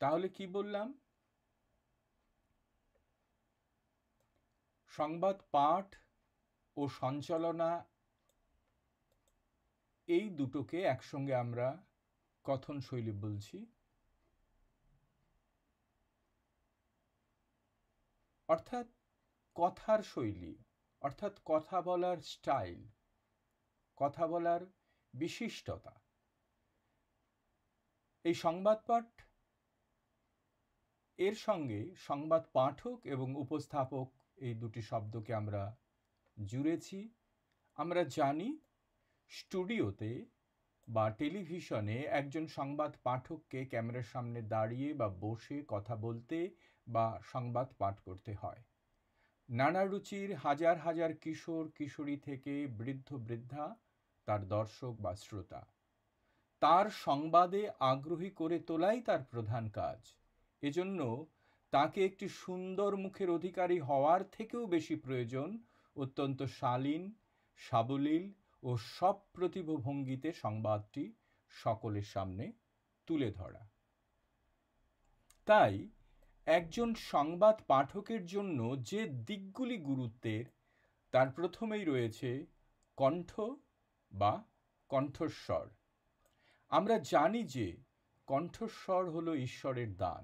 তাহলে কি বললাম? সংবাদ পাঠ ও সঞ্চালনা এই দুটোকে একসঙ্গে আমরা কথন শৈলী বলছি। অর্থাৎ কথার শৈলী, অর্থাৎ কথা বলার স্টাইল, কথা বলার বিশিষ্টতা। এই সংবাদ পাঠ এর সঙ্গে সংবাদ পাঠক এবং উপস্থাপক এই দুটি শব্দকে আমরা জুড়েছি। আমরা জানি স্টুডিওতে বা টেলিভিশনে একজন সংবাদ পাঠককে ক্যামেরার সামনে দাঁড়িয়ে বা বসে কথা বলতে বা সংবাদ পাঠ করতে হয়। নানা রুচির হাজার হাজার কিশোর কিশোরী থেকে বৃদ্ধ বৃদ্ধা তার দর্শক বা শ্রোতা, তার সংবাদে আগ্রহী করে তোলাই তার প্রধান কাজ। এজন্য তাকে একটি সুন্দর মুখের অধিকারী হওয়ার থেকেও বেশি প্রয়োজন অত্যন্ত শালীন, সাবলীল ও সপ্রতিভ ভঙ্গিতে সংবাদটি সকলের সামনে তুলে ধরা। তাই একজন সংবাদ পাঠকের জন্য যে দিকগুলি গুরুত্বের, তার প্রথমেই রয়েছে কণ্ঠ বা কণ্ঠস্বর। আমরা জানি যে কণ্ঠস্বর হলো ঈশ্বরের দান,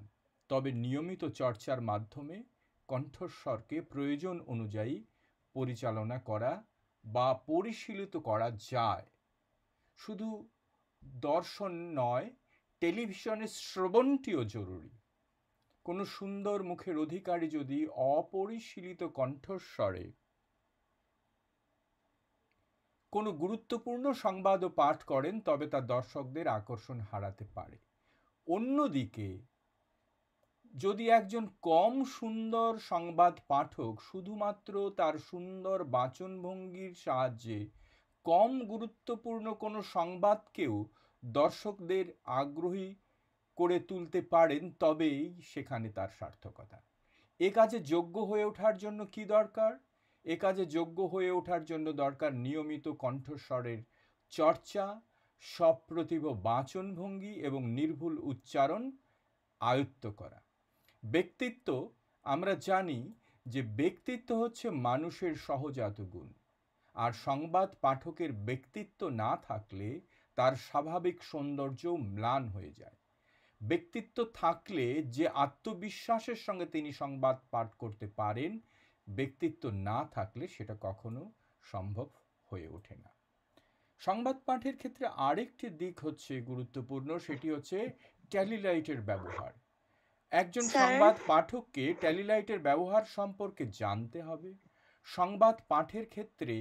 তবে নিয়মিত চর্চার মাধ্যমে কণ্ঠস্বরকে প্রয়োজন অনুযায়ী পরিচালনা করা বা পরিশীলিত করা যায়। শুধু দর্শন নয়, টেলিভিশনের শ্রবণটিও জরুরি। কোনো সুন্দর মুখের অধিকারী যদি অপরিশীলিত কণ্ঠস্বরে কোনো গুরুত্বপূর্ণ সংবাদও পাঠ করেন, তবে তা দর্শকদের আকর্ষণ হারাতে পারে। অন্যদিকে যদি একজন কম সুন্দর সংবাদ পাঠক শুধুমাত্র তার সুন্দর বাচনভঙ্গির সাহায্যে কম গুরুত্বপূর্ণ কোনো সংবাদকেও দর্শকদের আগ্রহী করে তুলতে পারেন, তবেই সেখানে তার সার্থকতা। এ কাজে যোগ্য হয়ে ওঠার জন্য কি দরকার? এ কাজে যোগ্য হয়ে ওঠার জন্য দরকার নিয়মিত কণ্ঠস্বরের চর্চা, সপ্রতিভ বাচনভঙ্গি এবং নির্ভুল উচ্চারণ আয়ত্ত করা। ব্যক্তিত্ব, আমরা জানি যে ব্যক্তিত্ব হচ্ছে মানুষের সহজাত গুণ, আর সংবাদ পাঠকের ব্যক্তিত্ব না থাকলে তার স্বাভাবিক সৌন্দর্য ম্লান হয়ে যায়। ব্যক্তিত্ব থাকলে যে আত্মবিশ্বাসের সঙ্গে তিনি সংবাদ পাঠ করতে পারেন, ব্যক্তিত্ব না থাকলে সেটা কখনো সম্ভব হয়ে ওঠে না। সংবাদ পাঠের ক্ষেত্রে আরেকটি দিক হচ্ছে গুরুত্বপূর্ণ, সেটি হচ্ছে ট্যালিলাইটের ব্যবহার। একজন স্যার, সংবাদ পাঠককে ট্যালিলাইটের ব্যবহার সম্পর্কে জানতে হবে। সংবাদ পাঠের ক্ষেত্রে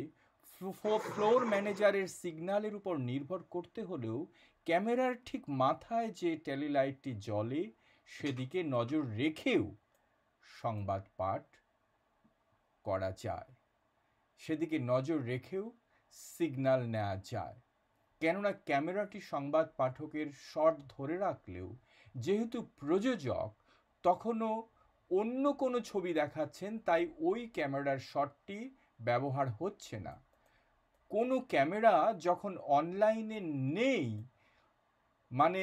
ফ্লোর ম্যানেজারের সিগন্যালের উপর নির্ভর করতে হলেও ক্যামেরার ঠিক মাথায় যে ট্যালিলাইটটি জ্বলে সেদিকে নজর রেখেও সংবাদ পাঠ করা যায়, সেদিকে নজর রেখেও সিগন্যাল নেওয়া যায়। কেননা ক্যামেরাটি সংবাদ পাঠকের শট ধরে রাখলেও যেহেতু প্রযোজক তখনও অন্য কোনো ছবি দেখাচ্ছেন, তাই ওই ক্যামেরার শটটি ব্যবহার হচ্ছে না। কোনো ক্যামেরা যখন অনলাইনে নেই, মানে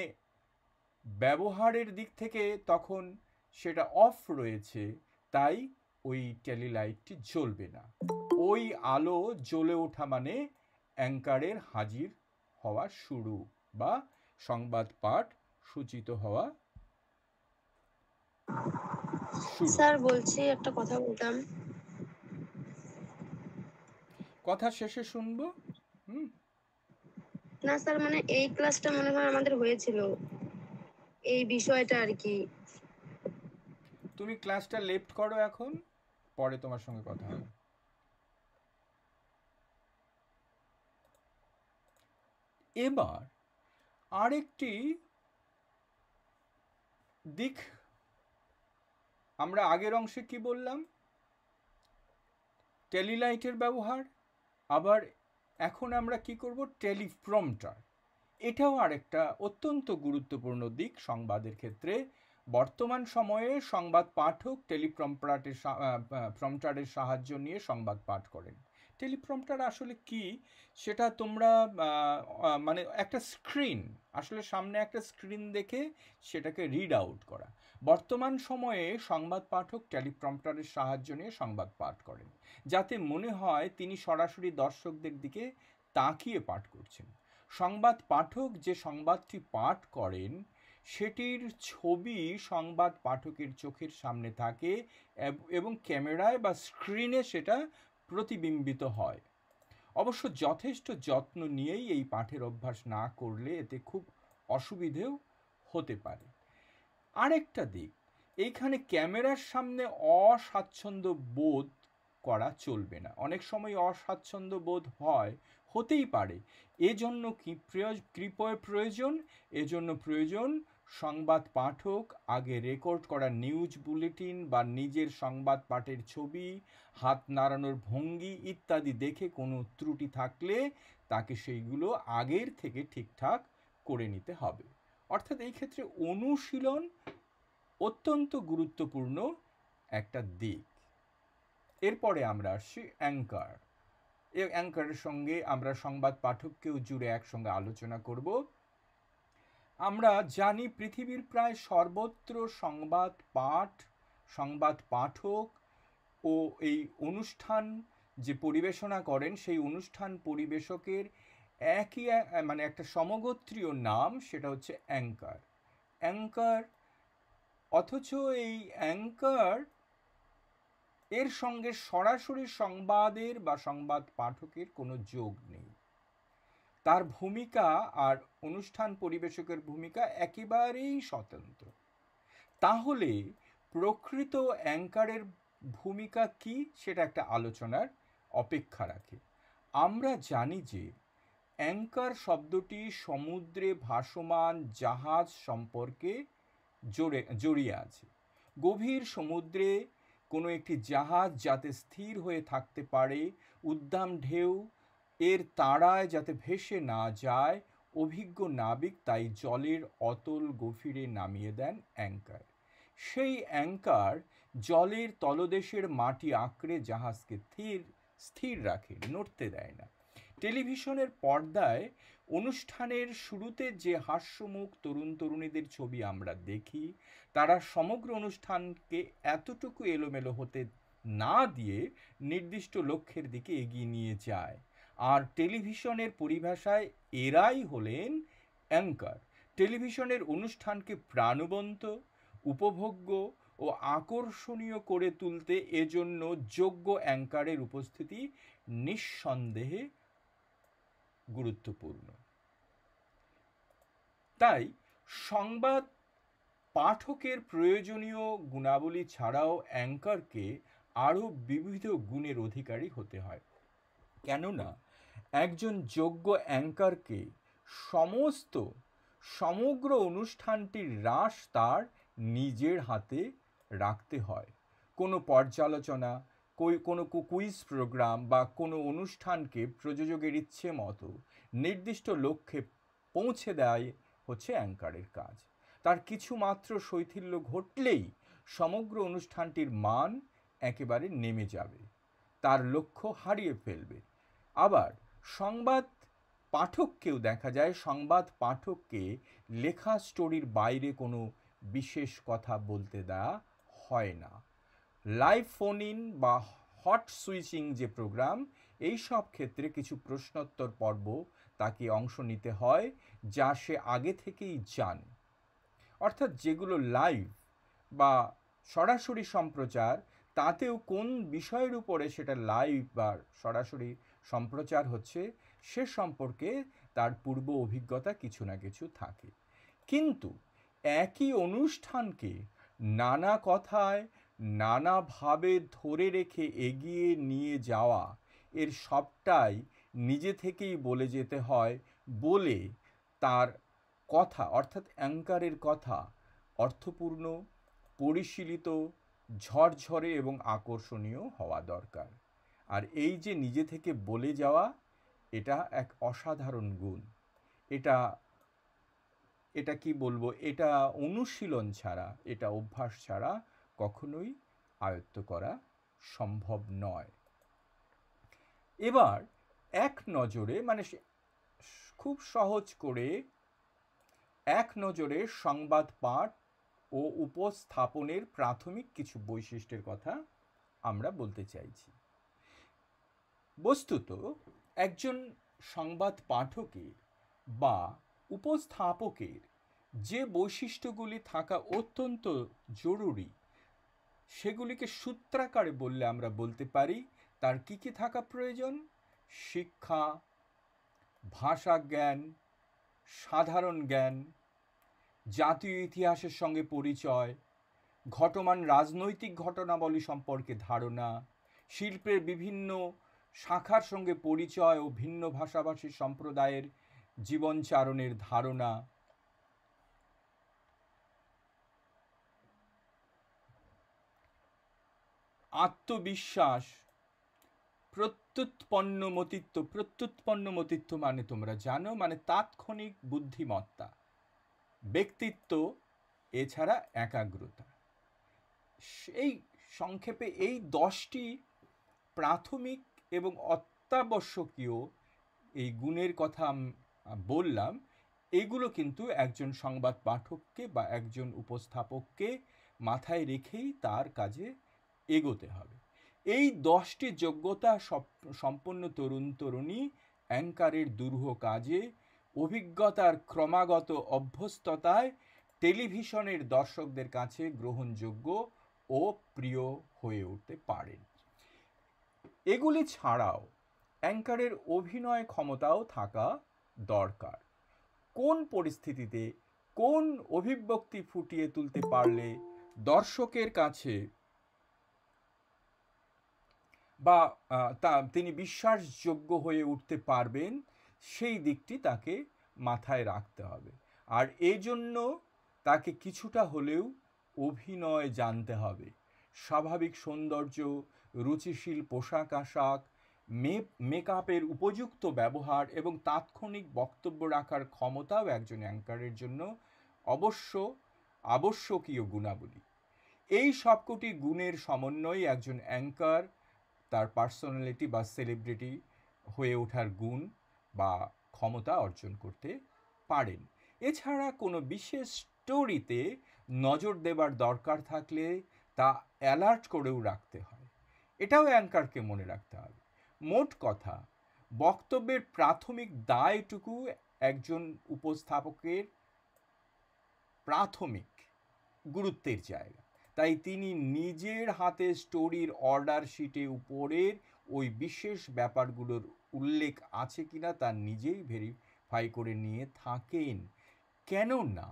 ব্যবহারের দিক থেকে তখন সেটা অফ রয়েছে, তাই ওই ট্যালিলাইটটি জ্বলবে না। ওই আলো জ্বলে ওঠা মানে অ্যাঙ্কারের হাজির হওয়া শুরু বা সংবাদ পাঠ সূচিত হওয়া শুরু। স্যার বলছি একটা কথা বলতাম। কথা শেষে শুনবো। না স্যার, মানে এই ক্লাসটা মনে হয় আমাদের হয়েছিল, এই বিষয়টা আর কি। তুমি ক্লাসটা লেফট করো এখন, পরে তোমার সঙ্গে কথা হবে। এবার আরেকটি দিক, আমরা আগের অংশে কি বললাম? টেলিলাইটের ব্যবহার। আবার এখন আমরা কি করব? টেলিপ্রম্পটার। এটাও আরেকটা অত্যন্ত গুরুত্বপূর্ণ দিক সংবাদের ক্ষেত্রে। বর্তমান সময়ে সংবাদ পাঠক টেলিপ্রম্পটারের সাহায্য নিয়ে সংবাদ পাঠ করেন। টেলিপ্রম্পটার আসলে কি সেটা তোমরা মানে একটা স্ক্রিন, আসলে সামনে একটা স্ক্রিন দেখে সেটাকে রিড আউট করা। বর্তমান সময়ে সংবাদ পাঠক টেলিপ্রম্পটারের সাহায্য নিয়ে সংবাদ পাঠ করেন, যাতে মনে হয় তিনি সরাসরি দর্শকদের দিকে তাকিয়ে পাঠ করছেন। সংবাদ পাঠক যে সংবাদটি পাঠ করেন সেটির ছবি সংবাদ পাঠকের চোখের সামনে থাকে এবং ক্যামেরায় বা স্ক্রিনে সেটা প্রতিবিম্বিত হয়। অবশ্য যথেষ্ট যত্ন নিয়েই এই পাঠের অভ্যাস না করলে এতে খুব অসুবিধেও হতে পারে। আরেকটা দিক, এইখানে ক্যামেরার সামনে অস্বাচ্ছন্দ্য বোধ করা চলবে না। অনেক সময় অস্বাচ্ছন্দ্য বোধ হতেই পারে। এজন্য কি প্রয়োজন? এজন্য প্রয়োজন সংবাদ পাঠক আগে রেকর্ড করা নিউজ বুলেটিন বা নিজের সংবাদ পাঠের ছবি, হাত নাড়ানোর ভঙ্গি ইত্যাদি দেখে কোনো ত্রুটি থাকলে তাকে সেইগুলো আগের থেকে ঠিকঠাক করে নিতে হবে। অর্থাৎ এই ক্ষেত্রে অনুশীলন অত্যন্ত গুরুত্বপূর্ণ একটা দিক। এরপরে আমরা আসছি অ্যাঙ্কার। এই অ্যাঙ্কারের সঙ্গে আমরা সংবাদ পাঠককেও জুড়ে একসঙ্গে আলোচনা করব। আমরা জানি পৃথিবীর প্রায় সর্বত্র সংবাদ পাঠক ও এই অনুষ্ঠান যে পরিবেশনা করেন সেই অনুষ্ঠান পরিবেশকের একই মানে একটা সমগোত্রীয় নাম, সেটা হচ্ছে অ্যাঙ্কার। অ্যাঙ্কার, অথচ এই অ্যাঙ্কার এর সঙ্গে সরাসরি সংবাদের বা সংবাদ পাঠকের কোনো যোগ নেই। তার ভূমিকা আর অনুষ্ঠান পরিবেশকের ভূমিকা একেবারেই স্বতন্ত্র। তাহলে প্রকৃত অ্যাঙ্কারের ভূমিকা কি সেটা একটা আলোচনার অপেক্ষা রাখে। আমরা জানি যে অ্যাঙ্কার শব্দটি সমুদ্রে ভাসমান জাহাজ সম্পর্কে জড়িয়ে আছে। গভীর সমুদ্রে কোনো একটি জাহাজ যাতে স্থির হয়ে থাকতে পারে, উদ্দাম ঢেউ এর তাড়ায় যাতে ভেসে না যায়, অভিজ্ঞ নাবিক তাই জলের অতল গভীরে নামিয়ে দেন অ্যাঙ্কার। সেই অ্যাঙ্কার জলের তলদেশের মাটি আঁকড়ে জাহাজকে স্থির রাখে, নড়তে দেয় না। টেলিভিশনের পর্দায় অনুষ্ঠানের শুরুতে যে হাস্যমুখ তরুণ তরুণীদের ছবি আমরা দেখি, তারা সমগ্র অনুষ্ঠানকে এতটুকু এলোমেলো হতে না দিয়ে নির্দিষ্ট লক্ষ্যের দিকে এগিয়ে নিয়ে যায়। আর টেলিভিশনের পরিভাষায় এরাই হলেন অ্যাঙ্কার। টেলিভিশনের অনুষ্ঠানকে প্রাণবন্ত, উপভোগ্য ও আকর্ষণীয় করে তুলতে এজন্য যোগ্য অ্যাঙ্কারের উপস্থিতি নিঃসন্দেহে গুরুত্বপূর্ণ। তাই সংবাদ পাঠকের প্রয়োজনীয় গুণাবলী ছাড়াও অ্যাঙ্কারকে আরও বিবিধ গুণের অধিকারী হতে হয়। কেননা একজন যোগ্য অ্যাঙ্কারকে সমগ্র অনুষ্ঠানটির রাশ তার নিজের হাতে রাখতে হয়। কোনো পর্যালোচনা, কোনো কুইজ প্রোগ্রাম বা কোনো অনুষ্ঠানকে প্রযোজকের ইচ্ছে মতো নির্দিষ্ট লক্ষ্যে পৌঁছে দেয় হচ্ছে অ্যাঙ্কারের কাজ। তার কিছু মাত্র শৈথিল্য ঘটলেই সমগ্র অনুষ্ঠানটির মান একেবারে নেমে যাবে, তার লক্ষ্য হারিয়ে ফেলবে। আবার সংবাদ পাঠককেও দেখা যায়, সংবাদ পাঠককে লেখা স্টোরির বাইরে কোনো বিশেষ কথা বলতে দেওয়া হয় না। লাইভ ফোন ইন বা হট সুইচিং যে প্রোগ্রাম, এই সব ক্ষেত্রে কিছু প্রশ্নোত্তর পর্ব তাকে অংশ নিতে হয় যা সে আগে থেকেই জানে। অর্থাৎ যেগুলো লাইভ বা সরাসরি সম্প্রচার, তাতেও কোন বিষয়ের উপরে সেটা লাইভ বা সরাসরি সম্প্রচার হচ্ছে সে সম্পর্কে তার পূর্ব অভিজ্ঞতা কিছু না কিছু থাকে। কিন্তু একই অনুষ্ঠানকে নানা কথায় নানাভাবে ধরে রেখে এগিয়ে নিয়ে যাওয়া, এর সবটাই নিজে থেকেই বলে যেতে হয় বলে তার কথা, অর্থাৎ অ্যাঙ্কারের কথা অর্থপূর্ণ, পরিশীলিত, ঝরঝরে এবং আকর্ষণীয় হওয়া দরকার। আর এই যে নিজে থেকে বলে যাওয়া, এটা এক অসাধারণ গুণ। এটা কি বলবো, এটা অনুশীলন ছাড়া, এটা অভ্যাস ছাড়া কখনোই আয়ত্ত করা সম্ভব নয়। এবার এক নজরে মানে খুব সহজ করে এক নজরে সংবাদ পাঠ ও উপস্থাপনের প্রাথমিক কিছু বৈশিষ্ট্যের কথা আমরা বলতে চাইছি। বস্তুত একজন সংবাদ পাঠকের বা উপস্থাপকের যে বৈশিষ্ট্যগুলি থাকা অত্যন্ত জরুরি সেগুলিকে সূত্রাকারে বললে আমরা বলতে পারি তার কি কি থাকা প্রয়োজন: শিক্ষা, ভাষা জ্ঞান, সাধারণ জ্ঞান, জাতীয় ইতিহাসের সঙ্গে পরিচয়, ঘটমান রাজনৈতিক ঘটনাবলী সম্পর্কে ধারণা, শিল্পের বিভিন্ন শাখার সঙ্গে পরিচয় ও ভিন্ন ভাষাভাষী সম্প্রদায়ের জীবনচারণের ধারণা, আত্মবিশ্বাস, প্রত্যুৎপন্নমতিত্ব মানে তোমরা জানো, মানে তাৎক্ষণিক বুদ্ধিমত্তা, ব্যক্তিত্ব, এছাড়া একাগ্রতা। এই সংক্ষেপে এই 10টি প্রাথমিক এবং অত্যাবশ্যকীয় এই গুণের কথা বললাম। এগুলো কিন্তু একজন সংবাদ পাঠককে বা একজন উপস্থাপককে মাথায় রেখেই তার কাজে এগোতে হবে। এই 10টি যোগ্যতা সম্পন্ন তরুণ তরুণী অ্যাঙ্কারের দুরূহ কাজে, অভিজ্ঞতার ক্রমাগত অভ্যস্ততায় টেলিভিশনের দর্শকদের কাছে গ্রহণযোগ্য ও প্রিয় হয়ে উঠতে পারেন। এগুলি ছাড়াও অ্যাঙ্কারের অভিনয় ক্ষমতাও থাকা দরকার। কোন পরিস্থিতিতে কোন অভিব্যক্তি ফুটিয়ে তুলতে পারলে দর্শকের কাছে বা তিনি বিশ্বাসযোগ্য হয়ে উঠতে পারবেন সেই দিকটি তাকে মাথায় রাখতে হবে। আর এজন্য তাকে কিছুটা হলেও অভিনয় জানতে হবে। স্বাভাবিক সৌন্দর্য, রুচিশীল পোশাক আশাক, মেকআপের উপযুক্ত ব্যবহার এবং তাৎক্ষণিক বক্তব্য রাখার ক্ষমতাও একজন অ্যাঙ্কারের জন্য আবশ্যকীয় গুণাবলী। এই সবকটি গুণের সমন্বয়ে একজন অ্যাঙ্কার তার পার্সোনালিটি বা সেলিব্রিটি হয়ে ওঠার গুণ বা ক্ষমতা অর্জন করতে পারেন। এছাড়া কোনো বিশেষ স্টোরিতে নজর দেবার দরকার থাকলে তা অ্যালার্ট করেও রাখতে হয়। এটাও অ্যাঙ্কারকে মনে রাখতে হবে। মোট কথা, বক্তব্যের প্রাথমিক দায়টুকু একজন উপস্থাপকের প্রাথমিক গুরুত্বের জায়গা। তাই তিনি নিজের হাতে স্টোরির অর্ডার শিটে উপরের ওই বিশেষ ব্যাপারগুলোর উল্লেখ আছে কিনা তা নিজেই ভেরিফাই করে নিয়ে থাকেন। কেননা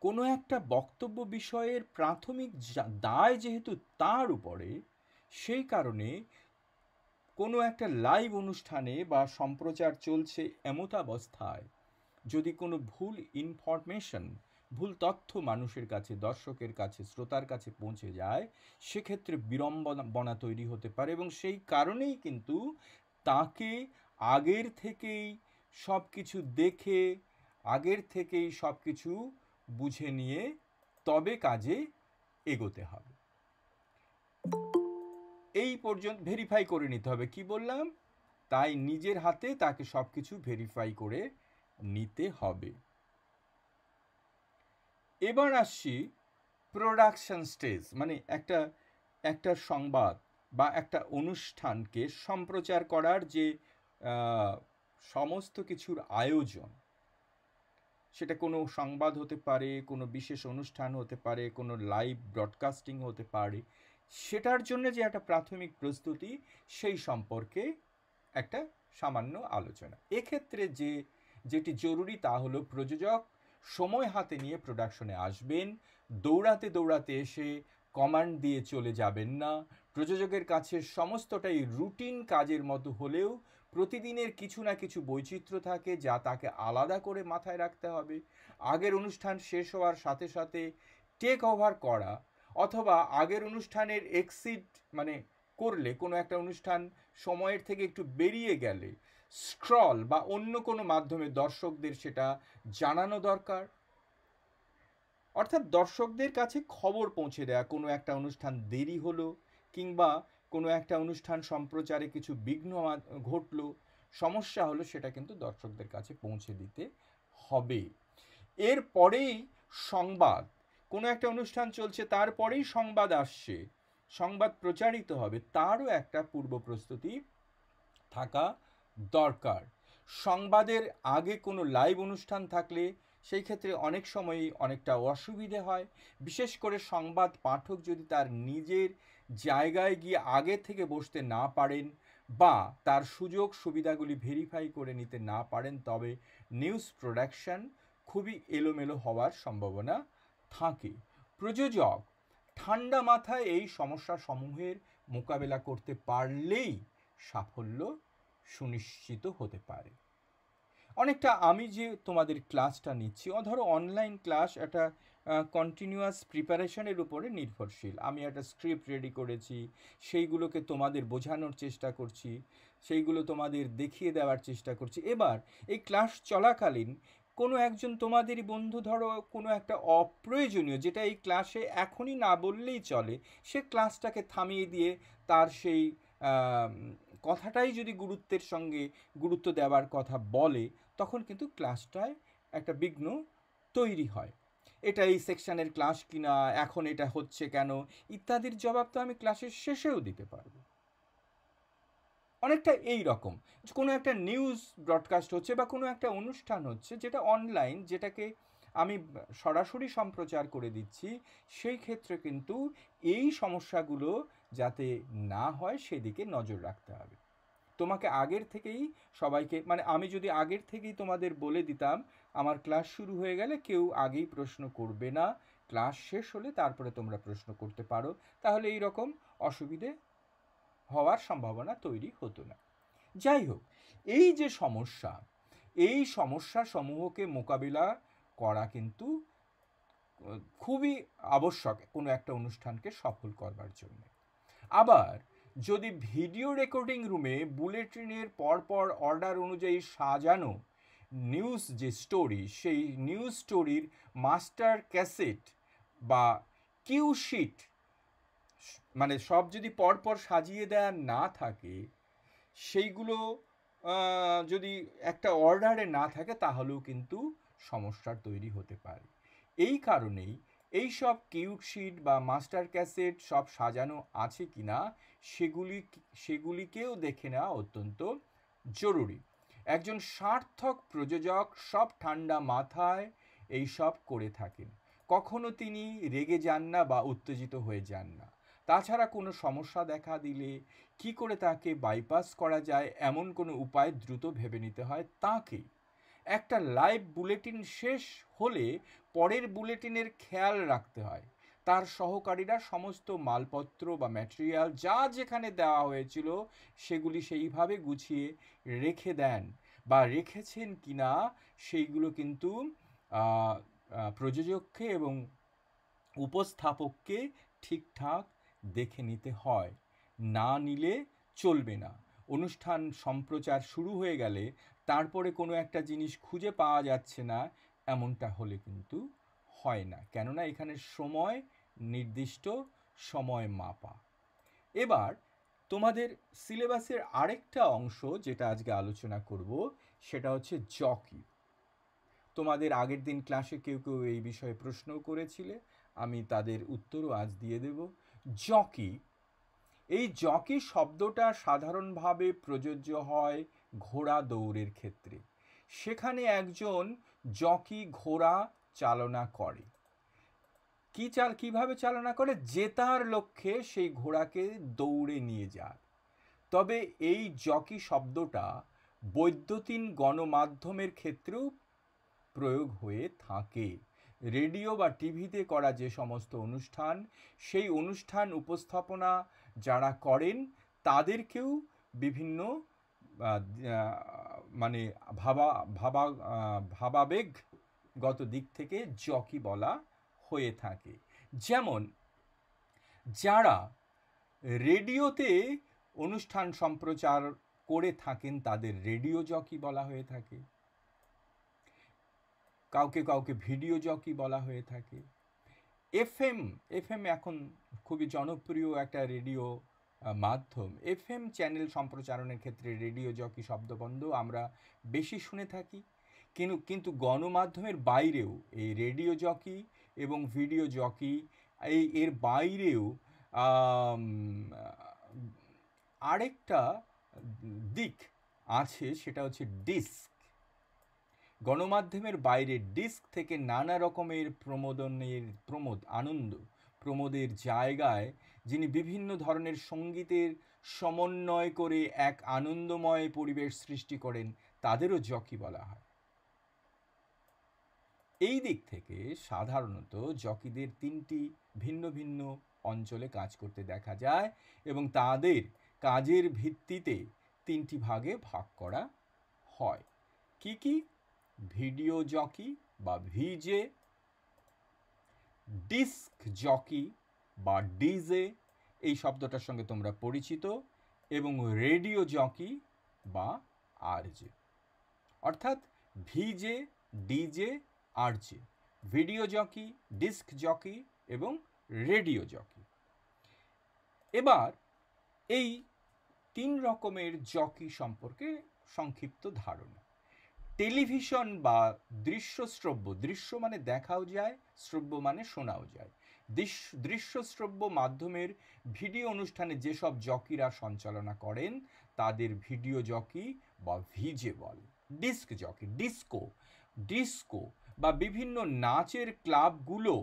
কোনো একটা বক্তব্য বিষয়ের প্রাথমিক দায় যেহেতু তার উপরে, সেই কারণে কোনো একটা লাইভ অনুষ্ঠানে বা সম্প্রচার চলছে এমতাবস্থায় যদি কোনো ভুল ইনফরমেশন, ভুল তথ্য মানুষের কাছে, দর্শকের কাছে, শ্রোতার কাছে পৌঁছে যায়, সেক্ষেত্রে বিড়ম্বনা তৈরি হতে পারে। এবং সেই কারণেই কিন্তু তাকে আগের থেকেই সব কিছু দেখে, আগের থেকেই সব কিছু বুঝে নিয়ে তবে কাজে এগোতে হবে। এই পর্যন্ত ভেরিফাই করে নিতে হবে। কি বললাম? তাই নিজের হাতে তাকে সব কিছু ভেরিফাই করে নিতে হবে। এবার আসছি প্রোডাকশন স্টেজ, মানে একটা সংবাদ বা একটা অনুষ্ঠানকে সম্প্রচার করার যে সমস্ত কিছুর আয়োজন, সেটা কোনো সংবাদ হতে পারে, কোনো বিশেষ অনুষ্ঠান হতে পারে, কোনো লাইভ ব্রডকাস্টিং হতে পারে, সেটার জন্য যে একটা প্রাথমিক প্রস্তুতি, সেই সম্পর্কে একটা সামান্য আলোচনা। এক্ষেত্রে যেটি জরুরি তা হলো প্রযোজক সময় হাতে নিয়ে প্রোডাকশনে আসবেন। দৌড়াতে এসে কমান্ড দিয়ে চলে যাবেন না। প্রযোজকের কাছে সমস্তটাই রুটিন কাজের মতো হলেও প্রতিদিনের কিছু না কিছু বৈচিত্র্য থাকে যা তাকে আলাদা করে মাথায় রাখতে হবে। আগের অনুষ্ঠান শেষ হওয়ার সাথে সাথে টেক ওভার করা অথবা আগের অনুষ্ঠানের এক্সিট মানে করলে, কোনো একটা অনুষ্ঠান সময়ের থেকে একটু বেরিয়ে গেলে স্ক্রল বা অন্য কোনো মাধ্যমে দর্শকদের সেটা জানানো দরকার। অর্থাৎ দর্শকদের কাছে খবর পৌঁছে দেয়া, কোনো একটা অনুষ্ঠান দেরি হলো কিংবা কোনো একটা অনুষ্ঠান সম্প্রচারে কিছু বিঘ্ন ঘটলো, সমস্যা হলো, সেটা কিন্তু দর্শকদের কাছে পৌঁছে দিতে হবে। এরপরেই সংবাদ, কোনো একটা অনুষ্ঠান চলছে তারপরেই সংবাদ আসছে, সংবাদ প্রচারিত হবে, তারও একটা পূর্ব প্রস্তুতি থাকা দরকার। সংবাদের আগে কোনো লাইভ অনুষ্ঠান থাকলে সেই ক্ষেত্রে অনেক সময়ই অনেকটা অসুবিধে হয়, বিশেষ করে সংবাদ পাঠক যদি তার নিজের জায়গায় গিয়ে আগে থেকে বসতে না পারেন বা তার সুযোগ সুবিধাগুলি ভেরিফাই করে নিতে না পারেন, তবে নিউজ প্রোডাকশন খুবই এলোমেলো হওয়ার সম্ভাবনা থাকে। প্রযোজক ঠান্ডা মাথায় এই সমস্যা সমূহের মোকাবেলা করতে পারলেই সাফল্য সুনিশ্চিত হতে পারে। অনেকটা আমি যে তোমাদের ক্লাসটা নিচ্ছি, ধরো অনলাইন ক্লাস একটা কন্টিনিউয়াস প্রিপারেশনের উপরে নির্ভরশীল। আমি একটা স্ক্রিপ্ট রেডি করেছি, সেইগুলোকে তোমাদের বোঝানোর চেষ্টা করছি, সেইগুলো তোমাদের দেখিয়ে দেওয়ার চেষ্টা করছি। এবার এই ক্লাস চলাকালীন কোনো একজন তোমাদেরই বন্ধু ধরো কোনো একটা অপ্রয়োজনীয়, যেটা এই ক্লাসে এখনই না বললেই চলে, সে ক্লাসটাকে থামিয়ে দিয়ে তার সেই কথাটাই যদি গুরুত্বের সঙ্গে গুরুত্ব দেওয়ার কথা বলে, তখন কিন্তু ক্লাসটায় একটা বিঘ্ন তৈরি হয়। এটা এই সেকশনের ক্লাস কিনা, এখন এটা হচ্ছে কেন, ইত্যাদির জবাব তো আমি ক্লাসের শেষেও দিতে পারবো। অনেকটা এই রকম কোনো একটা নিউজ ব্রডকাস্ট হচ্ছে বা কোনো একটা অনুষ্ঠান হচ্ছে যেটা অনলাইন, যেটাকে আমি সরাসরি সম্প্রচার করে দিচ্ছি, সেই ক্ষেত্রে কিন্তু এই সমস্যাগুলো যাতে না হয় সেদিকে নজর রাখতে হবে। তোমাকে আগের থেকেই সবাইকে, মানে আমি যদি আগের থেকেই তোমাদের বলে দিতাম আমার ক্লাস শুরু হয়ে গেলে কেউ আগেই প্রশ্ন করবে না, ক্লাস শেষ হলে তারপরে তোমরা প্রশ্ন করতে পারো, তাহলে এই রকম অসুবিধে হওয়ার সম্ভাবনা তৈরি হতো না। যাই হোক, এই যে সমস্যা, এই সমস্যা সমূহকে মোকাবিলা করা কিন্তু খুবই আবশ্যক কোনো একটা অনুষ্ঠানকে সফল করবার জন্য। আবার যদি ভিডিও রেকর্ডিং রুমে বুলেটিনের পরপর অর্ডার অনুযায়ী সাজানো নিউজ যে স্টোরি, সেই নিউজ স্টোরির মাস্টার ক্যাসেট বা কিউ শিট, মানে সব যদি পরপর সাজিয়ে দেওয়া না থাকে, সেইগুলো যদি একটা অর্ডারে না থাকে, তাহলেও কিন্তু সমস্যার তৈরি হতে পারে। এই কারণেই এই সব কিউশিট বা মাস্টার ক্যাসেট সব সাজানো আছে কিনা সেগুলিকেও দেখে নেওয়া অত্যন্ত জরুরি। একজন সার্থক প্রযোজক সব ঠান্ডা মাথায় এই সব করে থাকেন, কখনো তিনি রেগে যান না বা উত্তেজিত হয়ে যান না। তাছাড়া কোনো সমস্যা দেখা দিলে কি করে তাকে বাইপাস করা যায় এমন কোনো উপায় দ্রুত ভেবে নিতে হয় তাকে। একটা লাইভ বুলেটিন শেষ হলে পরের বুলেটিনের খেয়াল রাখতে হয়। তার সহকারীরা সমস্ত মালপত্র বা ম্যাটেরিয়াল যা যেখানে দেওয়া হয়েছিল সেগুলি সেইভাবে গুছিয়ে রেখে দেন বা রেখেছেন কিনা সেইগুলো কিন্তু প্রযোজককে এবং উপস্থাপককে ঠিকঠাক দেখে নিতে হয়, না নিলে চলবে না। অনুষ্ঠান সম্প্রচার শুরু হয়ে গেলে তারপরে কোনো একটা জিনিস খুঁজে পাওয়া যাচ্ছে না, এমনটা হলে কিন্তু হয় না, কেননা এখানে সময় নির্দিষ্ট, সময় মাপা। এবার তোমাদের সিলেবাসের আরেকটা অংশ যেটা আজকে আলোচনা করব সেটা হচ্ছে জকি। তোমাদের আগের দিন ক্লাসে কেউ কেউ এই বিষয়ে প্রশ্নও করেছিলে, আমি তাদের উত্তরও আজ দিয়ে দেব। জকি, এই জকি শব্দটা সাধারণভাবে প্রযোজ্য হয় ঘোড়া দৌড়ের ক্ষেত্রে। সেখানে একজন জকি ঘোড়া চালনা করে, কিভাবে চালনা করে, জেতার লক্ষ্যে সেই ঘোড়াকে দৌড়ে নিয়ে যায়। তবে এই জকি শব্দটা বৈদ্যুতিন গণমাধ্যমের ক্ষেত্রেও প্রয়োগ হয়ে থাকে। রেডিও বা টিভিতে করা যে সমস্ত অনুষ্ঠান, সেই অনুষ্ঠান উপস্থাপনা যারা করেন তাদেরকেও বিভিন্ন মানে ভাবাবেগগত দিক থেকে জকি বলা হয়ে থাকে। যেমন যারা রেডিওতে অনুষ্ঠান সম্প্রচার করে থাকেন তাদের রেডিও জকি বলা হয়ে থাকে, কাউকে কাউকে ভিডিও জকি বলা হয়ে থাকে। এফএম এফএম এখন খুবই জনপ্রিয় একটা রেডিও মাধ্যম। এফএম চ্যানেল সম্প্রচারণের ক্ষেত্রে রেডিও জকি শব্দবন্ধ আমরা বেশি শুনে থাকি, কিন্তু গণমাধ্যমের বাইরেও এই রেডিও জকি এবং ভিডিও জকি এর বাইরেও আম, আরেকটা দিক আছে, সেটা হচ্ছে ডিস্ক। গণমাধ্যমের বাইরে ডিস্ক থেকে নানা রকমের প্রমোদের জায়গায় যিনি বিভিন্ন ধরনের সঙ্গীতের সমন্বয় করে এক আনন্দময় পরিবেশ সৃষ্টি করেন, তাদেরও জকি বলা হয়। এই দিক থেকে সাধারণত জকিদের তিনটি ভিন্ন ভিন্ন অঞ্চলে কাজ করতে দেখা যায় এবং তাদের কাজের ভিত্তিতে তিনটি ভাগে ভাগ করা হয়। কি কি? ভিডিও জকি বা ভিজে, ডিস্ক জকি বা ডিজে, এই শব্দটার সঙ্গে তোমরা পরিচিত, এবং রেডিও জকি বা আরজে। অর্থাৎ VJ, DJ, RJ, video jockey, disc jockey এবং রেডিও জকি। এবার এই তিন রকমের জকি সম্পর্কে সংক্ষিপ্ত ধারণা। টেলিভিশন বা দৃশ্যশ্রব্য, দৃশ্য মানে দেখাও যায়, শ্রব্য মানে শোনাও যায়, দৃশ্যশ্রব্য মাধ্যমের ভিডিও অনুষ্ঠানে যেসব জকিরা সঞ্চালনা করেন তাদের ভিডিও জকি বা ভিজে বলে। ডিস্ক জকি, ডিস্কো বা বিভিন্ন নাচের ক্লাবগুলো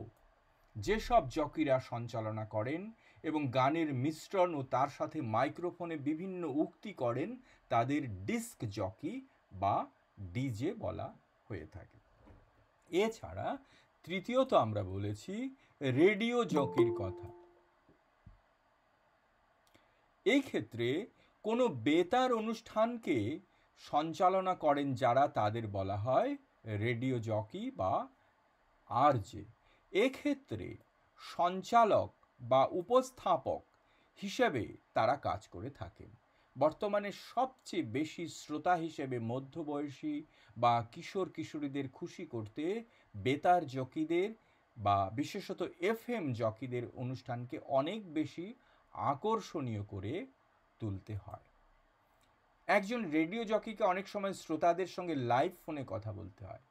যেসব জকিরা সঞ্চালনা করেন এবং গানের মিশ্রণ ও তার সাথে মাইক্রোফোনে বিভিন্ন উক্তি করেন তাদের ডিস্ক জকি বা ডিজে বলা হয়ে থাকে। এছাড়া তৃতীয়ত আমরা বলেছি রেডিও জকির কথা। এই ক্ষেত্রে কোনো বেতার অনুষ্ঠানকে সঞ্চালনা করেন যারা, তাদের বলা হয় রেডিও জকি বা আরজে। এক্ষেত্রে সঞ্চালক বা উপস্থাপক হিসেবে তারা কাজ করে থাকেন। বর্তমানে সবচেয়ে বেশি শ্রোতা হিসেবে মধ্যবয়সী বা কিশোর কিশোরীদের খুশি করতে বেতার জকিদের বা বিশেষত এফএম জকিদের অনুষ্ঠানকে অনেক বেশি আকর্ষণীয় করে তুলতে হয়। একজন রেডিও জকিকে অনেক সময় শ্রোতাদের সঙ্গে লাইভ ফোনে কথা বলতে হয়।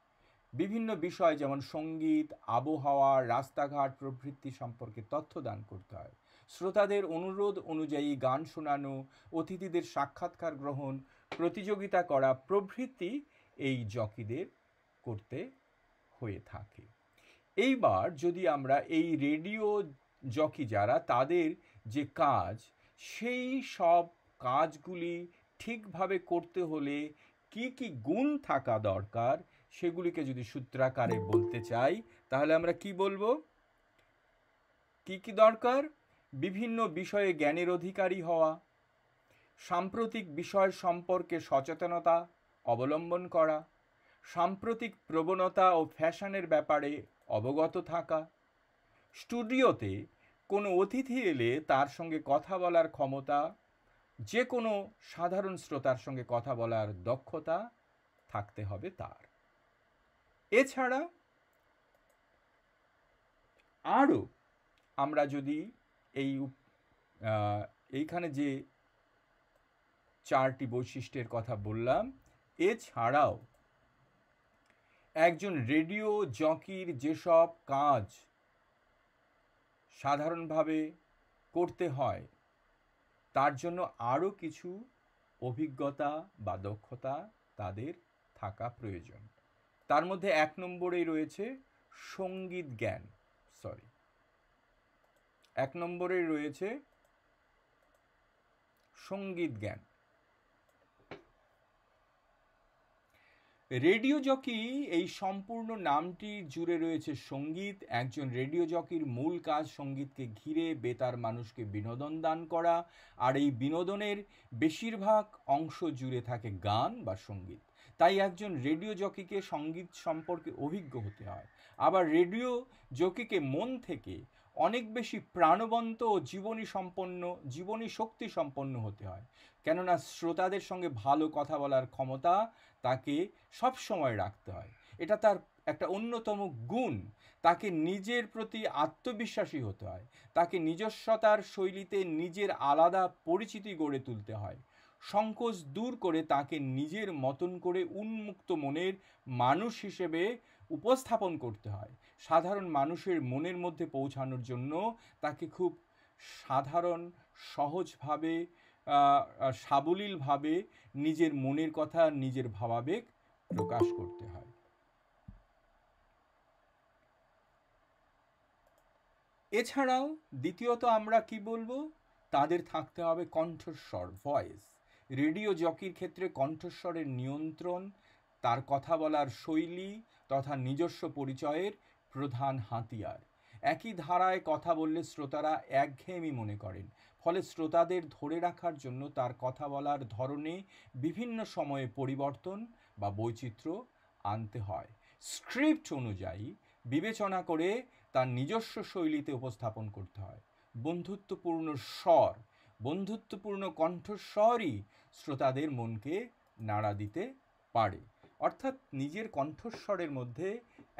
বিভিন্ন বিষয় যেমন সঙ্গীত, আবহাওয়া, রাস্তাঘাট প্রভৃতি সম্পর্কে তথ্য দান করতে হয়। শ্রোতাদের অনুরোধ অনুযায়ী গান শোনানো, অতিথিদের সাক্ষাৎকার গ্রহণ, প্রতিযোগিতা করা প্রভৃতি এই জকিদের করতে হয়ে থাকে। এইবার যদি আমরা এই রেডিও জকি যারা, তাদের যে কাজ, সেই সব কাজগুলি ঠিকভাবে করতে হলে কি কি গুণ থাকা দরকার সেগুলিকে যদি সূত্রাকারে বলতে চাই তাহলে আমরা কি বলবো? কি কি দরকার? বিভিন্ন বিষয়ে জ্ঞানের অধিকারী হওয়া, সাম্প্রতিক বিষয় সম্পর্কে সচেতনতা অবলম্বন করা, সাম্প্রতিক প্রবণতা ও ফ্যাশনের ব্যাপারে অবগত থাকা, স্টুডিওতে কোনো অতিথি এলে তার সঙ্গে কথা বলার ক্ষমতা, যে কোনো সাধারণ শ্রোতার সঙ্গে কথা বলার দক্ষতা থাকতে হবে তার। এছাড়া আরও আমরা যদি এইখানে যে চারটি বৈশিষ্ট্যের কথা বললাম, এছাড়াও একজন রেডিও জকির যেসব কাজ সাধারণভাবে করতে হয় তার জন্য আরও কিছু অভিজ্ঞতা বা দক্ষতা তাদের থাকা প্রয়োজন। তার মধ্যে 1 নম্বরেই রয়েছে সঙ্গীত জ্ঞান। 1 নম্বরে রয়েছে সঙ্গীত জ্ঞান। রেডিও জকি এই সম্পূর্ণ নামটি জুড়ে রয়েছে সঙ্গীত। একজন রেডিও জকির মূল কাজ সঙ্গীতকে ঘিরে বেতার মানুষকে বিনোদন দান করা, আর এই বিনোদনের বেশিরভাগ অংশ জুড়ে থাকে গান বা সঙ্গীত। তাই একজন রেডিও জকিকে সঙ্গীত সম্পর্কে অভিজ্ঞ হতে হয়। আবার রেডিও জকিকে মন থেকে অনেক বেশি প্রাণবন্ত ও জীবনী শক্তি সম্পন্ন হতে হয়, কেননা শ্রোতাদের সঙ্গে ভালো কথা বলার ক্ষমতা তাকে সব সময় রাখতে হয়। এটা তার একটা অন্যতম গুণ। তাকে নিজের প্রতি আত্মবিশ্বাসী হতে হয়, তাকে নিজস্বতার শৈলীতে নিজের আলাদা পরিচিতি গড়ে তুলতে হয়, সংকোচ দূর করে তাকে নিজের মতন করে উন্মুক্ত মনের মানুষ হিসেবে উপস্থাপন করতে হয়। সাধারণ মানুষের মনের মধ্যে পৌঁছানোর জন্য তাকে খুব সাধারণ, সহজভাবে, সাবলীলভাবে নিজের মনের কথা, নিজের ভাবাবেগ প্রকাশ করতে হয়। এছাড়াও দ্বিতীয়ত আমরা কি বলবো, তাদের থাকতে হবে কণ্ঠস্বর, ভয়েস। রেডিও জকির ক্ষেত্রে কণ্ঠস্বরের নিয়ন্ত্রণ তার কথা বলার শৈলী তথা নিজস্ব পরিচয়ের প্রধান হাতিয়ার। একই ধারায় কথা বললে শ্রোতারা একঘেয়েমি মনে করেন, ফলে শ্রোতাদের ধরে রাখার জন্য তার কথা বলার ধরনে বিভিন্ন সময়ে পরিবর্তন বা বৈচিত্র্য আনতে হয়। স্ক্রিপ্ট অনুযায়ী বিবেচনা করে তার নিজস্ব শৈলীতে উপস্থাপন করতে হয়। বন্ধুত্বপূর্ণ স্বর, বন্ধুত্বপূর্ণ কণ্ঠস্বরই শ্রোতাদের মনকে নাড়া দিতে পারে। অর্থাৎ নিজের কণ্ঠস্বরের মধ্যে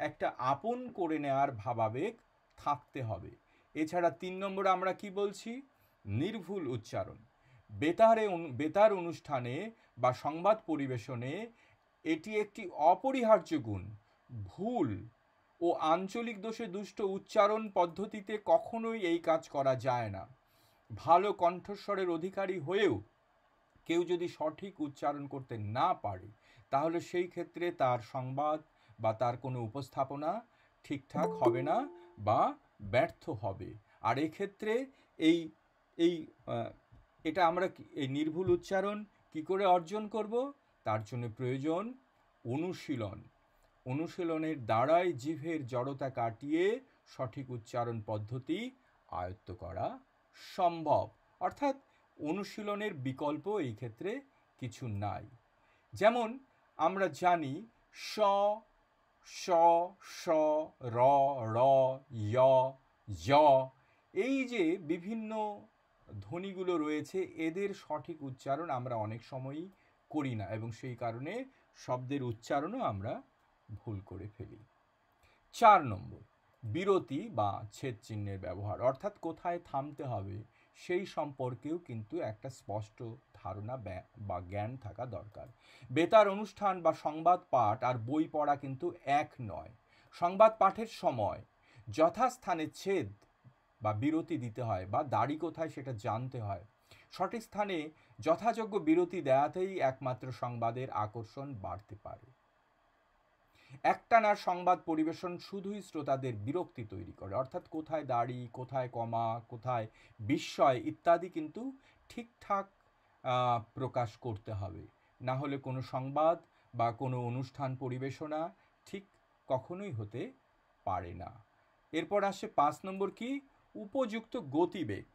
একটা আপন করে নেওয়ার ভাবাবেগ থাকতে হবে। এছাড়া 3 নম্বরে আমরা কি বলছি, নির্ভুল উচ্চারণ। বেতার অনুষ্ঠানে বা সংবাদ পরিবেশনে এটি একটি অপরিহার্য গুণ। ভুল ও আঞ্চলিক দোষে দুষ্ট উচ্চারণ পদ্ধতিতে কখনোই এই কাজ করা যায় না। ভালো কণ্ঠস্বরের অধিকারী হয়েও কেউ যদি সঠিক উচ্চারণ করতে না পারে, তাহলে সেই ক্ষেত্রে তার সংবাদ বা তার কোনো উপস্থাপনা ঠিকঠাক হবে না বা ব্যর্থ হবে। আর এক্ষেত্রে এই এই এটা আমরা এই নির্ভুল উচ্চারণ কি করে অর্জন করব, তার জন্য প্রয়োজন অনুশীলন। অনুশীলনের দ্বারাই জিভের জড়তা কাটিয়ে সঠিক উচ্চারণ পদ্ধতি আয়ত্ত করা সম্ভব। অর্থাৎ অনুশীলনের বিকল্প এই ক্ষেত্রে কিছু নাই। যেমন আমরা জানি স, স, স, র, র, য়, য, এই যে বিভিন্ন ধ্বনিগুলো রয়েছে, এদের সঠিক উচ্চারণ আমরা অনেক সময়ই করি না এবং সেই কারণে শব্দের উচ্চারণও আমরা ভুল করে ফেলি। 4 নম্বর, বিরতি বা ছেদ চিহ্নের ব্যবহার, অর্থাৎ কোথায় থামতে হবে সেই সম্পর্কেও কিন্তু একটা স্পষ্ট ধারণা বা জ্ঞান থাকা দরকার। বেতার অনুষ্ঠান বা সংবাদ পাঠ আর বই পড়া কিন্তু এক নয়। সংবাদ পাঠের সময় যথাস্থানে ছেদ বা বিরতি দিতে হয়, বা দাড়ি কোথায় সেটা জানতে হয়। সঠিক স্থানে যথাযোগ্য বিরতি দেওয়াতেই একমাত্র সংবাদের আকর্ষণ বাড়তে পারে। একটানা সংবাদ পরিবেশন শুধুই শ্রোতাদের বিরক্তি তৈরি করে। অর্থাৎ কোথায় দাড়ি, কোথায় কমা, কোথায় বিস্ময় ইত্যাদি কিন্তু ঠিকঠাক প্রকাশ করতে হবে, না হলে কোনো সংবাদ বা কোনো অনুষ্ঠান পরিবেশনা ঠিক কখনোই হতে পারে না। এরপর আসে 5 নম্বর, কি, উপযুক্ত গতিবেগ।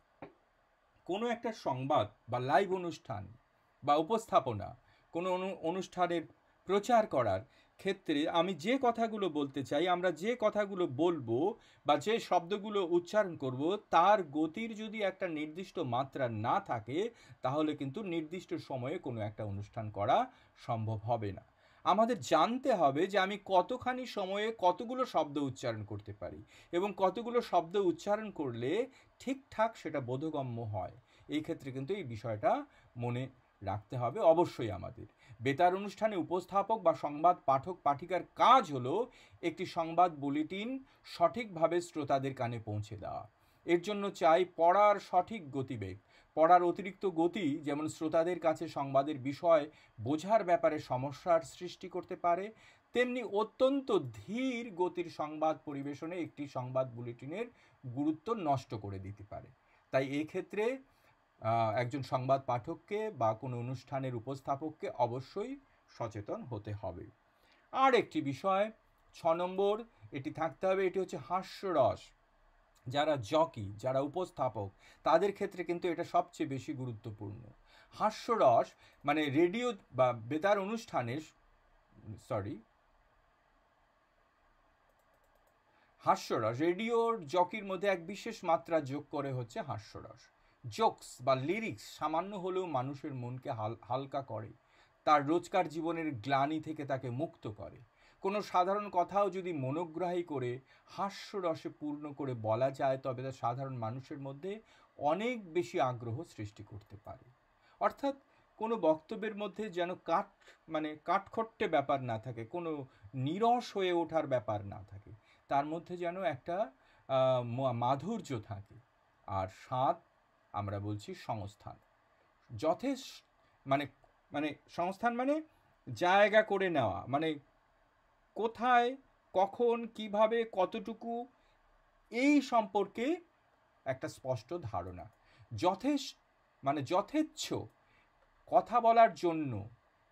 কোনো একটা সংবাদ বা লাইভ অনুষ্ঠান বা উপস্থাপনা, কোনো অনুষ্ঠানের প্রচার করার ক্ষেত্রে আমি যে কথাগুলো বলতে চাই, আমরা যে কথাগুলো বলবো বা যে শব্দগুলো উচ্চারণ করব, তার গতির যদি একটা নির্দিষ্ট মাত্রা না থাকে, তাহলে কিন্তু নির্দিষ্ট সময়ে কোনো একটা অনুষ্ঠান করা সম্ভব হবে না। আমাদের জানতে হবে যে আমি কতখানি সময়ে কতগুলো শব্দ উচ্চারণ করতে পারি এবং কতগুলো শব্দ উচ্চারণ করলে ঠিকঠাক সেটা বোধগম্য হয়। এই ক্ষেত্রে কিন্তু এই বিষয়টা মনে রাখতে হবে অবশ্যই আমাদের। বেতার অনুষ্ঠানে উপস্থাপক বা সংবাদ পাঠক পাঠিকার কাজ হলো একটি সংবাদ বুলেটিন সঠিকভাবে শ্রোতাদের কানে পৌঁছে দেওয়া। এর জন্য চাই পড়ার সঠিক গতিবেগ। পড়ার অতিরিক্ত গতি যেমন শ্রোতাদের কাছে সংবাদের বিষয় বোঝার ব্যাপারে সমস্যার সৃষ্টি করতে পারে, তেমনি অত্যন্ত ধীর গতির সংবাদ পরিবেশনে একটি সংবাদ বুলেটিনের গুরুত্ব নষ্ট করে দিতে পারে। তাই এই ক্ষেত্রে একজন সংবাদ পাঠককে বা কোনো অনুষ্ঠানের উপস্থাপককে অবশ্যই সচেতন হতে হবে। আর একটি বিষয় 6 নম্বর, এটি থাকতে হবে, এটি হচ্ছে হাস্যরস। যারা জকি, যারা উপস্থাপক, তাদের ক্ষেত্রে কিন্তু এটা সবচেয়ে বেশি গুরুত্বপূর্ণ। হাস্যরস মানে রেডিও বা বেতার অনুষ্ঠানের হাস্যরস রেডিওর জকির মধ্যে এক বিশেষ মাত্রা যোগ করে হচ্ছে হাস্যরস। জোকস বা লিরিক্স সামান্য হলেও মানুষের মনকে হালকা করে, তার রোজকার জীবনের গ্লানি থেকে তাকে মুক্ত করে। কোনো সাধারণ কথাও যদি মনোগ্রাহী করে হাস্যরসে পূর্ণ করে বলা যায়, তবে তা সাধারণ মানুষের মধ্যে অনেক বেশি আগ্রহ সৃষ্টি করতে পারে। অর্থাৎ কোনো বক্তব্যের মধ্যে যেন কাঠখট্টে ব্যাপার না থাকে, কোনো নিরস হয়ে ওঠার ব্যাপার না থাকে, তার মধ্যে যেন একটা মাধুর্য থাকে। আর স্বাদ আমরা বলছি সংস্থান। যথেষ্ট মানে মানে সংস্থান মানে জায়গা করে নেওয়া, মানে কোথায় কখন কিভাবে কতটুকু এই সম্পর্কে একটা স্পষ্ট ধারণা। যথেচ্ছ কথা বলার জন্য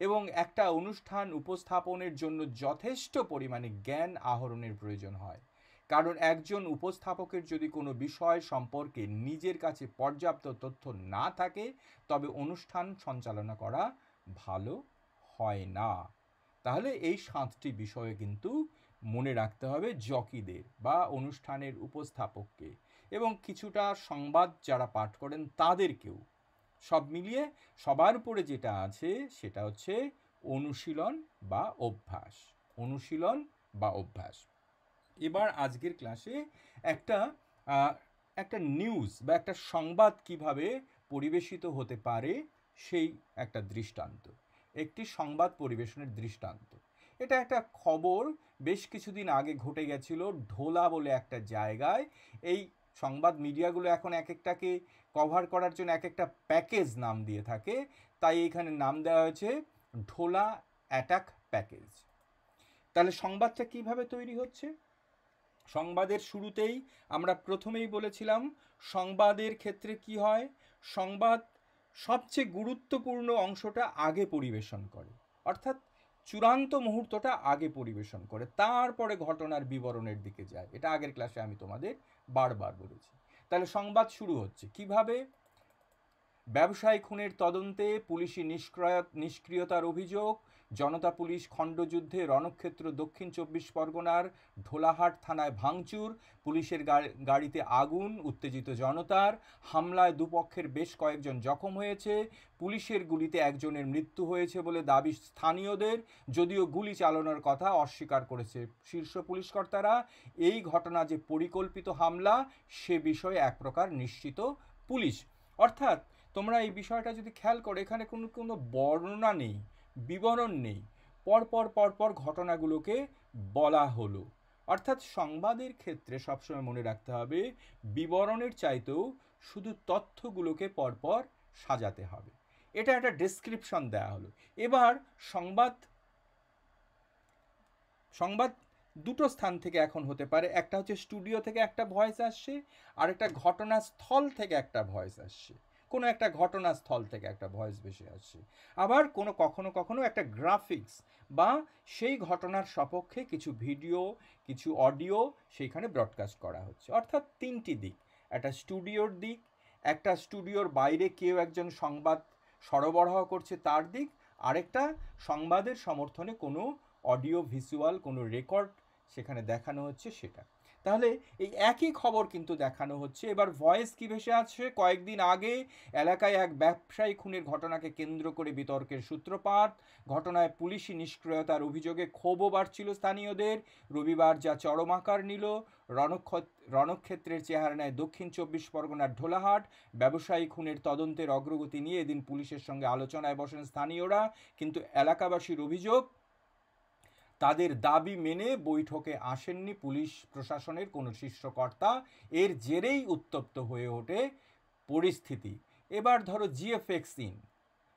এবং একটা অনুষ্ঠান উপস্থাপনের জন্য যথেষ্ট পরিমাণে জ্ঞান আহরণের প্রয়োজন হয়। কারণ একজন উপস্থাপকের যদি কোনো বিষয় সম্পর্কে নিজের কাছে পর্যাপ্ত তথ্য না থাকে, তবে অনুষ্ঠান সঞ্চালনা করা ভালো হয় না। তাহলে এই 7টি বিষয়ে কিন্তু মনে রাখতে হবে জকিদের বা অনুষ্ঠানের উপস্থাপককে, এবং কিছুটা সংবাদ যারা পাঠ করেন তাদেরকেও। সব মিলিয়ে সবার উপরে যেটা আছে সেটা হচ্ছে অনুশীলন বা অভ্যাস। অনুশীলন বা অভ্যাস। এবার আজকের ক্লাসে একটা নিউজ বা একটা সংবাদ কিভাবে পরিবেশিত হতে পারে সেই একটা দৃষ্টান্ত, একটি সংবাদ পরিবেশনের দৃষ্টান্ত। এটা একটা খবর বেশ কিছুদিন আগে ঘটে গেছিল ঢোলা বলে একটা জায়গায়। এই সংবাদ মিডিয়াগুলো এখন এক একটাকে কভার করার জন্য এক একটা প্যাকেজ নাম দিয়ে থাকে, তাই এখানে নাম দেওয়া হয়েছে ঢোলা অ্যাটাক প্যাকেজ। তাহলে সংবাদটা কিভাবে তৈরি হচ্ছে? সংবাদের শুরুতেই আমরা প্রথমেই বলেছিলাম সংবাদের ক্ষেত্রে কি হয়, সংবাদ সবচেয়ে গুরুত্বপূর্ণ অংশটা আগে পরিবেশন করে, অর্থাৎ চূড়ান্ত মুহূর্তটা আগে পরিবেশন করে, তারপরে ঘটনার বিবরণের দিকে যায়। এটা আগের ক্লাসে আমি তোমাদের বারবার বলেছি। তাহলে সংবাদ শুরু হচ্ছে কিভাবে? ব্যবসায়ী খুনের তদন্তে পুলিশি নিষ্ক্রিয়তার অভিযোগ। জনতা পুলিশ খণ্ডযুদ্ধে রণক্ষেত্র দক্ষিণ 24 পরগনার ঢোলাহাট থানায় ভাঙচুর, পুলিশের গাড়িতে আগুন, উত্তেজিত জনতার হামলায় দুপক্ষের বেশ কয়েকজন জখম হয়েছে, পুলিশের গুলিতে একজনের মৃত্যু হয়েছে বলে দাবি স্থানীয়দের, যদিও গুলি চালানোর কথা অস্বীকার করেছে শীর্ষ পুলিশ কর্তারা। এই ঘটনা যে পরিকল্পিত হামলা সে বিষয়ে এক প্রকার নিশ্চিত পুলিশ। অর্থাৎ তোমরা এই বিষয়টা যদি খেয়াল করো, এখানে কোনো বর্ণনা নেই, বিবরণ নেই, পরপর ঘটনাগুলোকে বলা হলো। অর্থাৎ সংবাদের ক্ষেত্রে সবসময় মনে রাখতে হবে বিবরণের চাইতেও শুধু তথ্যগুলোকে পরপর সাজাতে হবে। এটা একটা ডেসক্রিপশন দেওয়া হলো। এবার সংবাদ দুটো স্থান থেকে এখন হতে পারে, একটা হচ্ছে স্টুডিও থেকে একটা ভয়েস আসছে, আর একটা ঘটনাস্থল থেকে একটা ভয়েস আসছে, কোনো একটা ঘটনাস্থল থেকে একটা ভয়েস ভেসে আসছে। আবার কখনো একটা গ্রাফিক্স বা সেই ঘটনার সপক্ষে কিছু ভিডিও কিছু অডিও সেইখানে ব্রডকাস্ট করা হচ্ছে। অর্থাৎ 3টি দিক, একটা স্টুডিওর দিক, একটা স্টুডিওর বাইরে কেউ একজন সংবাদ সরবরাহ করছে তার দিক, আরেকটা সংবাদের সমর্থনে কোনো অডিও ভিজুয়াল কোনো রেকর্ড সেখানে দেখানো হচ্ছে সেটা। তাহলে এই একই খবর কিন্তু দেখানো হচ্ছে। এবার ভয়েস কি ভেসে আছে? কয়েকদিন আগে এলাকায় এক ব্যবসায়ী খুনের ঘটনাকে কেন্দ্র করে বিতর্কের সূত্রপাত, ঘটনায় পুলিশি নিষ্ক্রিয়তার অভিযোগে ক্ষোভও বাড়ছিল স্থানীয়দের। রবিবার যা চরম আকার নিল, রণক্ষেত্রের চেহারা নেয় দক্ষিণ 24 পরগনার ঢোলাহাট। ব্যবসায়ী খুনের তদন্তের অগ্রগতি নিয়ে এদিন পুলিশের সঙ্গে আলোচনায় বসেন স্থানীয়রা, কিন্তু এলাকাবাসীর অভিযোগ তাদের দাবি মেনে বৈঠকে আসেননি পুলিশ প্রশাসনের কোনো শীর্ষকর্তা। এর জেরেই উত্তপ্ত হয়ে ওঠে পরিস্থিতি। এবার ধরো জিএফএক্স ইন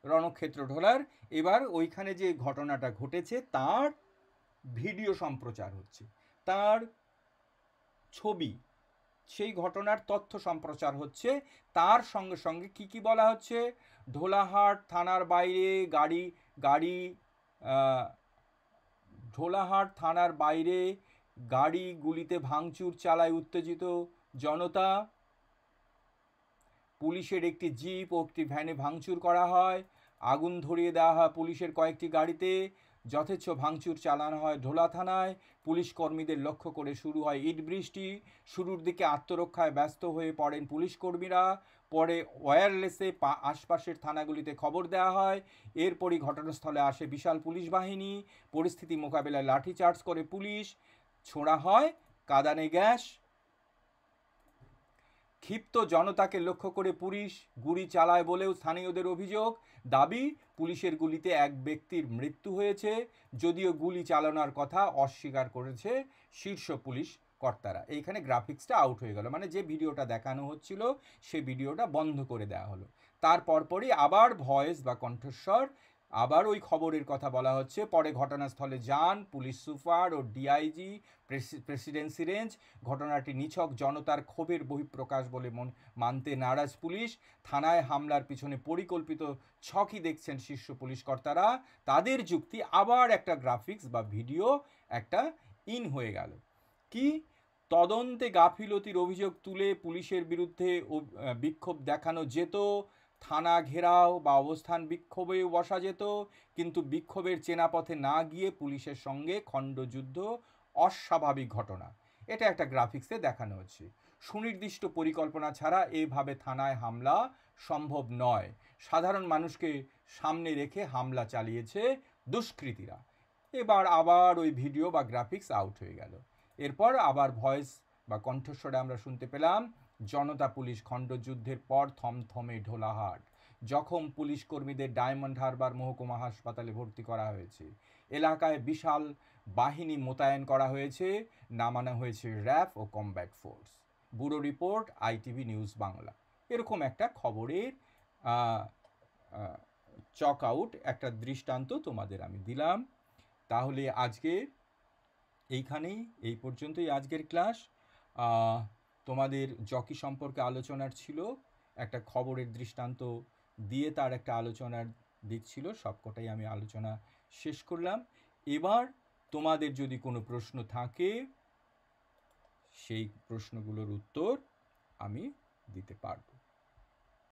রণক্ষেত্র ঢোলার, এবার ওইখানে যে ঘটনাটা ঘটেছে তার ভিডিও সম্প্রচার হচ্ছে, তার ছবি, সেই ঘটনার তথ্য সম্প্রচার হচ্ছে। তার সঙ্গে সঙ্গে কি বলা হচ্ছে? ঢোলাহাট থানার বাইরে ঢোলাহাট থানার বাইরে গাড়ি গুলিতে ভাঙচুর চালায় উত্তেজিত জনতা, পুলিশের একটি জিপ ও একটি ভ্যানে ভাঙচুর করা হয়, আগুন ধরিয়ে দেওয়া হয় পুলিশের কয়েকটি গাড়িতে, যথেচ্ছ ভাঙচুর চালানো হয় ঢোলা থানায়, পুলিশ কর্মীদের লক্ষ্য করে শুরু হয় ইট বৃষ্টি, শুরুর দিকে আত্মরক্ষায় ব্যস্ত হয়ে পড়েন পুলিশ কর্মীরা, পরে ওয়্যারলেসে আশপাশের থানাগুলিতে খবর দেওয়া হয়, এরপরই ঘটনাস্থলে আসে বিশাল পুলিশ বাহিনী, পরিস্থিতি মোকাবেলায় লাঠিচার্জ করে পুলিশ, ছোড়া হয় কাঁদানে গ্যাস, ক্ষিপ্ত জনতাকে লক্ষ্য করে পুলিশ গুলি চালায় বলেও স্থানীয়দের অভিযোগ, দাবি পুলিশের গুলিতে এক ব্যক্তির মৃত্যু হয়েছে, যদিও গুলি চালানোর কথা অস্বীকার করেছে শীর্ষ পুলিশ কর্তারা। এইখানে গ্রাফিক্সটা আউট হয়ে গেল, মানে যে ভিডিওটা দেখানো হচ্ছিল সেই ভিডিওটা বন্ধ করে দেওয়া হলো। তারপরই আবার ভয়েস বা কণ্ঠস্বর, আবার ওই খবরের কথা বলা হচ্ছে। পরে ঘটনাস্থলে যান পুলিশ সুপার ও ডিআইজি, প্রেসিডেন্সি রেঞ্জ। ঘটনাটি নিছক জনতার ক্ষোভের বহিঃপ্রকাশ বলে মানতে নারাজ পুলিশ। থানায় হামলার পিছনে পরিকল্পিত ছকই দেখছেন শীর্ষ পুলিশ কর্তারা। তাদের যুক্তি, আবার একটা গ্রাফিক্স বা ভিডিও একটা ইন হয়ে গেল। কি? তদন্তে গাফিলতির অভিযোগ তুলে পুলিশের বিরুদ্ধে বিক্ষোভ দেখানো যেত, থানা ঘেরাও বা অবস্থান বিক্ষোভেও বসা যেত, কিন্তু বিক্ষোভের চেনাপথে না গিয়ে পুলিশের সঙ্গে খণ্ডযুদ্ধ অস্বাভাবিক ঘটনা। এটা একটা গ্রাফিক্সে দেখানো হচ্ছে। সুনির্দিষ্ট পরিকল্পনা ছাড়া এভাবে থানায় হামলা সম্ভব নয়, সাধারণ মানুষকে সামনে রেখে হামলা চালিয়েছে দুষ্কৃতীরা। এবার আবার ওই ভিডিও বা গ্রাফিক্স আউট হয়ে গেল। এরপর আবার ভয়েস বা কণ্ঠস্বরে আমরা শুনতে পেলাম, জনতা পুলিশ খণ্ডযুদ্ধের পর থমথমে ঢোলাহাট, জখম পুলিশ কর্মীদের ডায়মন্ড হারবার মহকুমা হাসপাতালে ভর্তি করা হয়েছে, এলাকায় বিশাল বাহিনী মোতায়েন করা হয়েছে, নামানো হয়েছে র্যাব ও combat force. Bureau report, ITV news Bangla. এরকম একটা খবরের চক আউট, একটা দৃষ্টান্ত তোমাদের আমি দিলাম। তাহলে আজকে এইখানেই, এই পর্যন্তই আজকের ক্লাস। তোমাদের জকি সম্পর্কে আলোচনার ছিল, একটা খবরের দৃষ্টান্ত দিয়ে তার একটা আলোচনার দিক ছিল, সবকটাই আমি আলোচনা শেষ করলাম। এবার তোমাদের যদি কোনো প্রশ্ন থাকে সেই প্রশ্নগুলোর উত্তর আমি দিতে পারব।